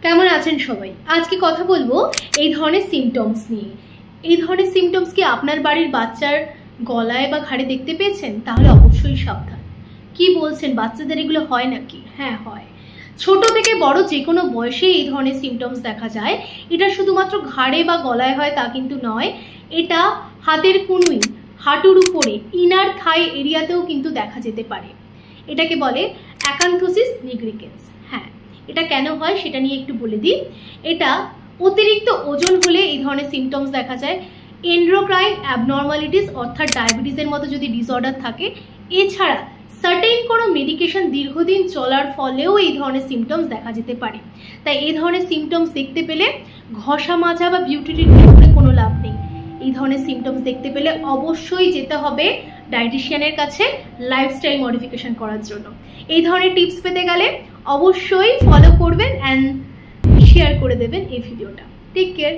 কেমন আছেন সবাই? আজকে কথা বলবো এই ধরনের সিমটমস নিয়ে। এই ধরনের সিমটমস কি আপনার বাড়ির বাচ্চার গলায় বা ঘাড়ে দেখতে পেয়েছেন? তাহলে অবশ্যই সাবধান। কি বলছেন, বাচ্চাদের এগুলো হয় নাকি? হ্যাঁ হয়। ছোট থেকে বড় যে কোনো বয়সে এই ধরনের সিমটমস দেখা যায়। এটা শুধুমাত্র ঘাড়ে বা গলায় হয় তা কিন্তু নয়, এটা হাতের কনুই, হাঁটুর উপরে, ইনার থাই এরিয়াতেও কিন্তু দেখা যেতে পারে। এটাকে বলে অ্যাকান্থোসিস নিগ্রিকেন্স। হ্যাঁ, এটা কেন হয় সেটা নিয়ে একটু বলে দিই। এটা অতিরিক্ত ওজন হলে এই ধরনের সিমটমস দেখা যায়। এন্ডোক্রাইন অ্যাবনর্মালিটিস অর্থাৎ ডায়াবেটিসের মতো যদি ডিসঅর্ডার থাকে, এছাড়া সার্টেন কোনো মেডিকেশন দীর্ঘদিন চলার ফলেও এই ধরনের সিমটমস দেখা যেতে পারে। তাই এই ধরনের সিমটমস দেখতে পেলে ঘষা মাজা বা বিউটি ট্রিটমেন্ট করে কোনো লাভ নেই। এই ধরনের সিমটমস দেখতে পেলে অবশ্যই যেতে হবে ডায়েটিশিয়ানের কাছে লাইফস্টাইল মডিফিকেশন করার জন্য। এই ধরনের টিপস পেতে গেলে অবশ্যই ফলো করবেন অ্যান্ড শেয়ার করে দেবেন এই ভিডিওটা। Take care.